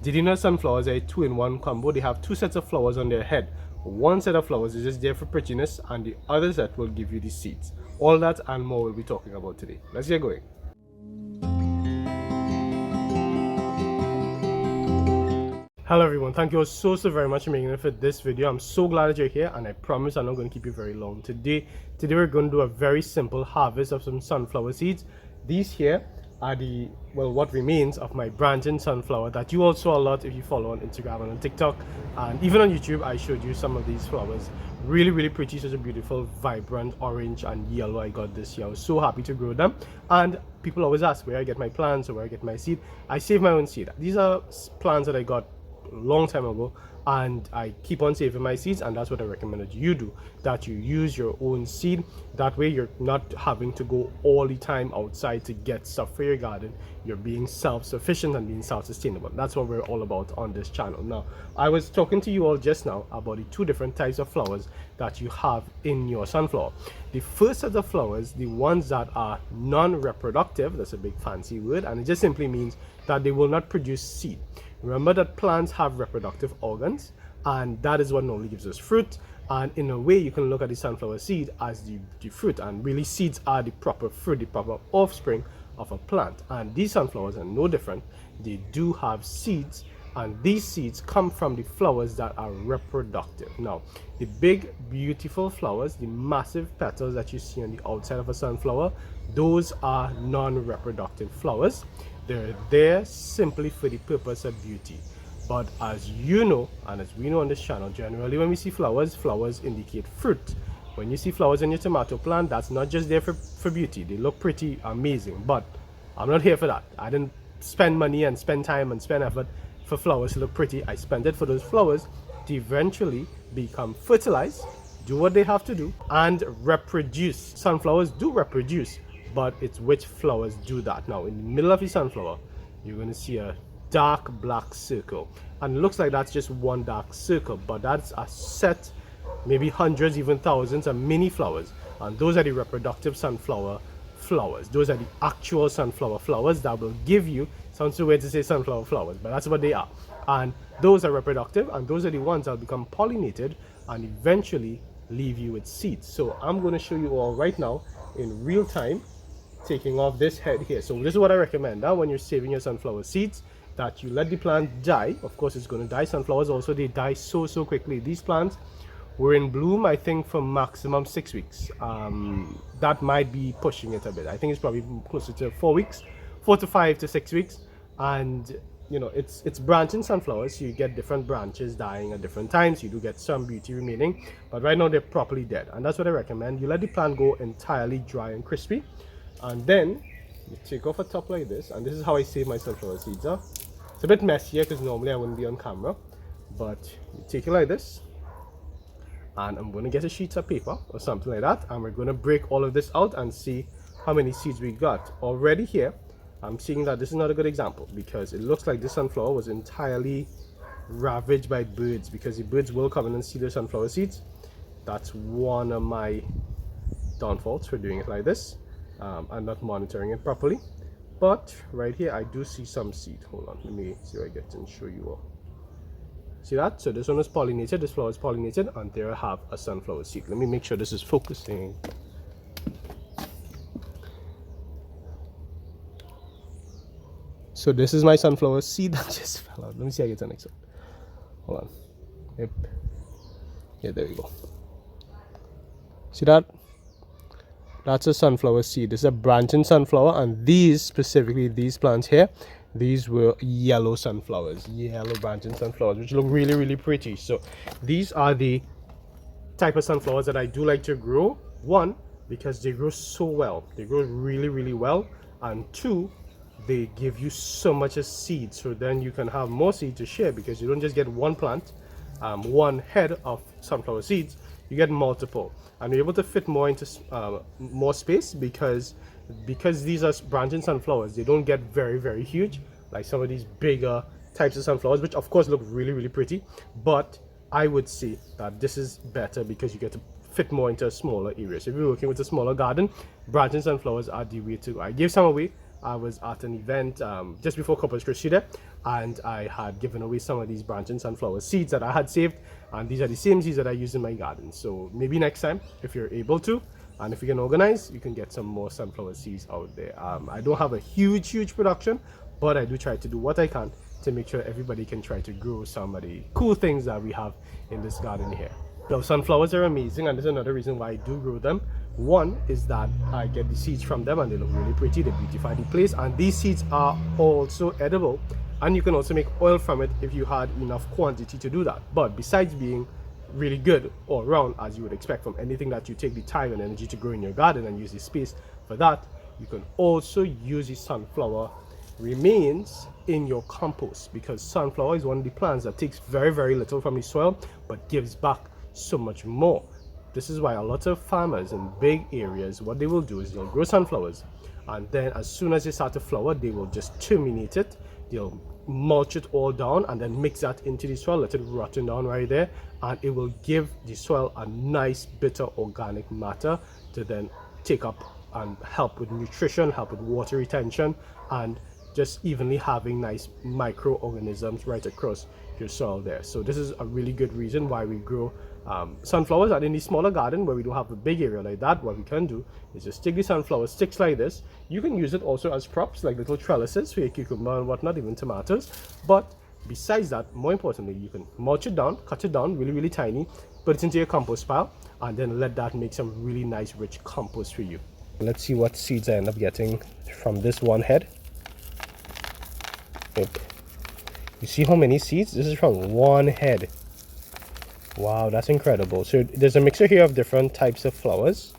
Did you know sunflowers are a two-in-one combo? They have two sets of flowers on their head. One set of flowers is just there for prettiness, and the other set will give you the seeds. All that and more we'll be talking about today. Let's get going. Hello everyone, thank you all so very much for making it for this video. I'm so glad that you're here, and I promise I'm not going to keep you very long. Today we're going to do a very simple harvest of some sunflower seeds. These here are what remains of my branching sunflower that you all saw a lot if you follow on Instagram and on TikTok, and even on YouTube. I showed you some of these flowers. Really pretty, such a beautiful vibrant orange and yellow I got this year. I was so happy to grow them, and people always ask where I get my plants or where I get my seed. I save my own seed. These are plants that I got long time ago, and I keep on saving my seeds, and that's what I recommend that you do, that you use your own seed. That way you're not having to go all the time outside to get stuff for your garden. You're being self-sufficient and being self-sustainable. That's what we're all about on this channel. Now, I was talking to you all just now about the two different types of flowers that you have in your sunflower. The first set of flowers, the ones that are non-reproductive, that's a big fancy word, and it just simply means that they will not produce seed. Remember that plants have reproductive organs, and that is what normally gives us fruit. And in a way, you can look at the sunflower seed as the fruit, and really seeds are the proper fruit, the proper offspring of a plant. And these sunflowers are no different. They do have seeds, and these seeds come from the flowers that are reproductive. Now, the big beautiful flowers, the massive petals that you see on the outside of a sunflower, those are non-reproductive flowers. They're there simply for the purpose of beauty. But as you know, and as we know on this channel, generally when we see flowers, flowers indicate fruit. When you see flowers in your tomato plant, that's not just there for beauty. They look pretty amazing, but I'm not here for that. I didn't spend money and spend time and spend effort for flowers to look pretty. I spent it for those flowers to eventually become fertilized, do what they have to do, and reproduce. Sunflowers do reproduce, but it's which flowers do that. Now, in the middle of the sunflower, you're going to see a dark black circle, and it looks like that's just one dark circle, but that's a set, maybe hundreds, even thousands of mini flowers, and those are the reproductive sunflower flowers. Those are the actual sunflower flowers that will give you, sounds so weird to say sunflower flowers, but that's what they are. And those are reproductive, and those are the ones that will become pollinated and eventually leave you with seeds. So I'm going to show you all right now in real time, taking off this head here. So this is what I recommend that when you're saving your sunflower seeds, that you let the plant die. Of course it's going to die. Sunflowers also, they die so quickly. These plants were in bloom, I think, for maximum 6 weeks. That might be pushing it a bit. I think it's probably closer to 4 weeks, 4 to 5 to 6 weeks. And you know, it's branching sunflowers, so you get different branches dying at different times. You do get some beauty remaining, but right now they're properly dead, and that's what I recommend. You let the plant go entirely dry and crispy, and then you take off a top like this, and this is how I save my sunflower seeds. It's a bit messier because normally I wouldn't be on camera, but you take it like this, and I'm going to get a sheet of paper or something like that, and we're going to break all of this out and see how many seeds we got. Already here, I'm seeing that this is not a good example, because it looks like this sunflower was entirely ravaged by birds, because the birds will come in and see the sunflower seeds. That's one of my downfalls for doing it like this. And not monitoring it properly. But right here I do see some seed. Hold on, let me see if I get and show you all. See that? So this one is pollinated, this flower is pollinated, and there I have a sunflower seed. Let me make sure this is focusing. So this is my sunflower seed that just fell out. Let me see how I get the next one. Hold on. Yep. Yeah, there we go. See that? That's a sunflower seed. This is a branching sunflower, and these specifically, these plants here, these were yellow sunflowers, yellow branching sunflowers, which look really pretty. So these are the type of sunflowers that I do like to grow. One, because they grow so well, they grow really well, and two, they give you so much as seed, so then you can have more seed to share, because you don't just get one plant, one head of sunflower seeds. You get multiple, and you're able to fit more into more space, because these are branching sunflowers. They don't get very huge like some of these bigger types of sunflowers, which of course look really pretty, but I would say that this is better because you get to fit more into a smaller area. So if you're working with a smaller garden, branching sunflowers are the way to go. I gave some away. I was at an event just before Corpus Christi there, and I had given away some of these branching sunflower seeds that I had saved, and these are the same seeds that I use in my garden. So maybe next time, if you're able to, and if you can organize, you can get some more sunflower seeds out there. I don't have a huge production, but I do try to do what I can to make sure everybody can try to grow some of the cool things that we have in this garden here. Now, sunflowers are amazing, and there's another reason why I do grow them. One is that I get the seeds from them and they look really pretty, they beautify the place, and these seeds are also edible, and you can also make oil from it if you had enough quantity to do that. But besides being really good all around, as you would expect from anything that you take the time and energy to grow in your garden and use the space for that, you can also use the sunflower remains in your compost, because sunflower is one of the plants that takes very little from the soil but gives back so much more. This is why a lot of farmers in big areas, what they will do is they'll grow sunflowers, and then as soon as they start to flower, they will just terminate it. They'll mulch it all down and then mix that into the soil, let it rotten down right there, and it will give the soil a nice bitter organic matter to then take up and help with nutrition, help with water retention, and just evenly having nice microorganisms right across your soil there. So this is a really good reason why we grow sunflowers. And in the smaller garden where we don't have a big area like that, what we can do is just take the sunflower sticks like this. You can use it also as props, like little trellises for your cucumber and whatnot, even tomatoes. But besides that, more importantly, you can mulch it down, cut it down really tiny, put it into your compost pile, and then let that make some really nice rich compost for you. Let's see what seeds I end up getting from this one head. You see how many seeds? This is from one head. Wow, that's incredible. So there's a mixture here of different types of flowers.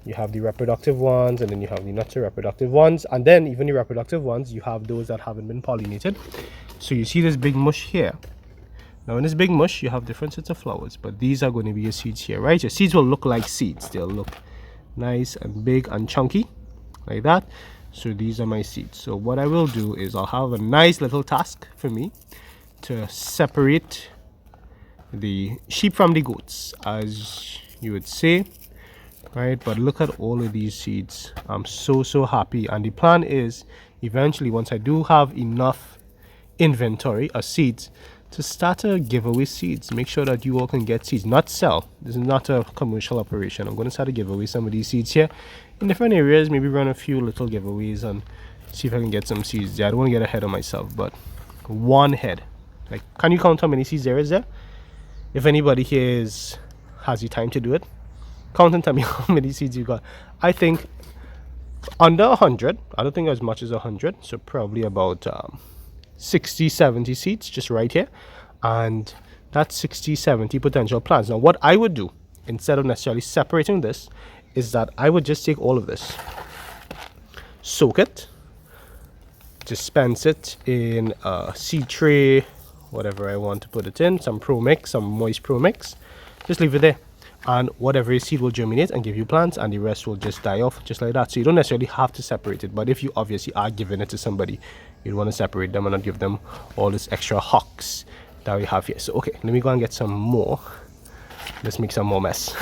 You have the reproductive ones, and then you have the not so reproductive ones, and then even the reproductive ones, you have those that haven't been pollinated. So you see this big mush here. Now in this big mush, you have different sets of flowers, but these are going to be your seeds here, right? Your seeds will look like seeds. They'll look nice and big and chunky like that. So these are my seeds. So what I will do is I'll have a nice little task for me to separate the sheep from the goats, as you would say, right? But look at all of these seeds. I'm so happy, and the plan is eventually, once I do have enough inventory of seeds, to start to give away seeds. Make sure that you all can get seeds, not sell. This is not a commercial operation. I'm going to start to give away some of these seeds here in different areas, maybe run a few little giveaways and see if I can get some seeds there. I don't want to get ahead of myself, but one head, like, can you count how many seeds there is there? If anybody here has the time to do it, count and tell me how many seeds you got. I think under 100. I don't think as much as 100, so probably about 60-70 seeds just right here, and that's 60-70 potential plants. Now what I would do, instead of necessarily separating this, is that I would just take all of this, soak it, dispense it in a seed tray, whatever I want to put it in, some pro mix, some moist pro mix, just leave it there, and whatever seed will germinate and give you plants, and the rest will just die off just like that. So you don't necessarily have to separate it, but if you obviously are giving it to somebody, you'd want to separate them and not give them all this extra husks that we have here. So okay, let me go and get some more. Let's make some more mess.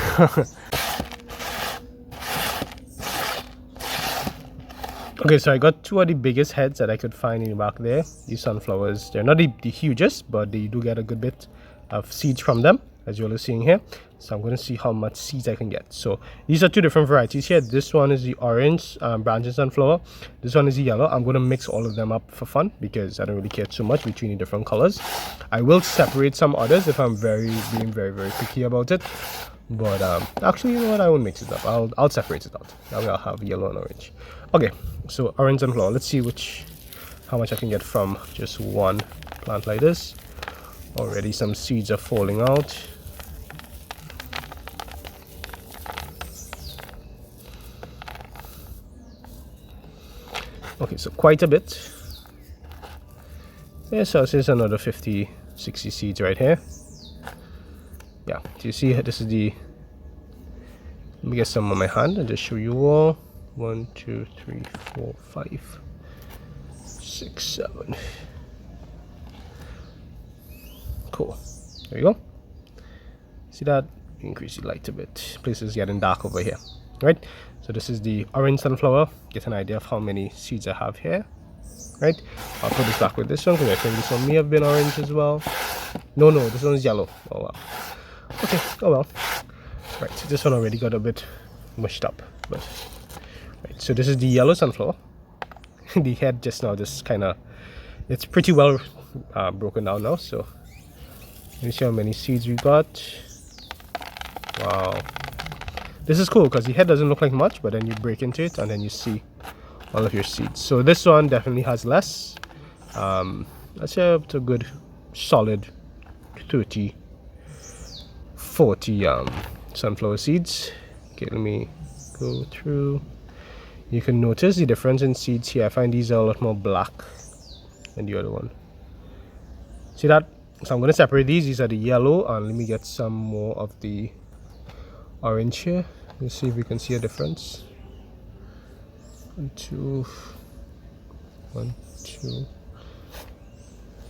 Okay, so I got two of the biggest heads that I could find in the back there. These sunflowers, they're not the hugest, but they do get a good bit of seeds from them, as you're seeing here. So I'm going to see how much seeds I can get. So these are two different varieties here. This one is the orange branching sunflower. This one is the yellow. I'm going to mix all of them up for fun because I don't really care too much between the different colors. I will separate some others if I'm being very picky about it. But actually, you know what? I won't mix it up. I'll separate it out. That way I'll have yellow and orange. Okay, so orange sunflower. Let's see how much I can get from just one plant like this. Already some seeds are falling out. Okay, so quite a bit. Yeah, so this is another 50-60 seeds right here. Yeah, do you see this is the, let me get some on my hand and just show you all. 1 2 3 4 5 6 7. Cool, there you go. See that? Increase the light a bit. Place is getting dark over here, right? So this is the orange sunflower. Get an idea of how many seeds I have here. right? I'll put this back with this one because I think this one may have been orange as well. No, this one's yellow. Oh well. Okay, oh well. Right, so this one already got a bit mushed up, but right, so this is the yellow sunflower. The head just now just kind of, it's pretty well broken down now. So let me see how many seeds we got. Wow, this is cool because the head doesn't look like much, but then you break into it and then you see all of your seeds. So this one definitely has less. Let's say up to a good solid 30 40 sunflower seeds. Okay, let me go through. You can notice the difference in seeds here. I find these are a lot more black than the other one. See that? So I'm going to separate these. These are the yellow, and let me get some more of the orange here. Let's see if we can see a difference. 1 2 1 2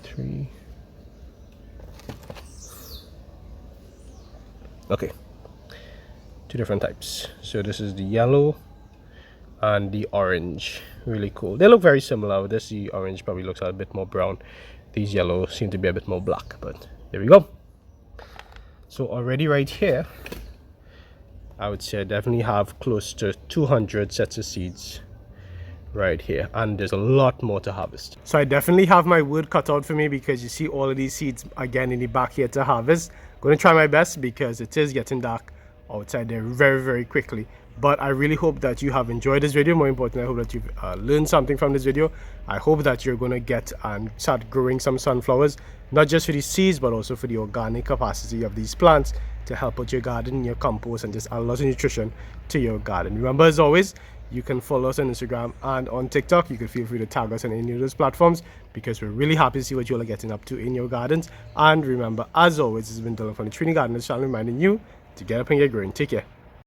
3. Okay, 2 different types. So this is the yellow and the orange. Really cool. They look very similar. With this, the orange probably looks a bit more brown. These yellow seem to be a bit more black, but there we go. So already right here, I would say I definitely have close to 200 sets of seeds right here, and there's a lot more to harvest. So I definitely have my work cut out for me because you see all of these seeds again in the back here to harvest. Going to try my best because it is getting dark outside there very quickly. But I really hope that you have enjoyed this video. More importantly, I hope that you've learned something from this video. I hope that you're going to get and start growing some sunflowers, not just for the seeds but also for the organic capacity of these plants to help out your garden, your compost, and just add a lot of nutrition to your garden. Remember, as always, you can follow us on Instagram and on TikTok. You can feel free to tag us on any of those platforms because we're really happy to see what you all are getting up to in your gardens. And remember, as always, this has been Dylan from the Trinidad Gardeners channel reminding you to get up and get growing. Take care.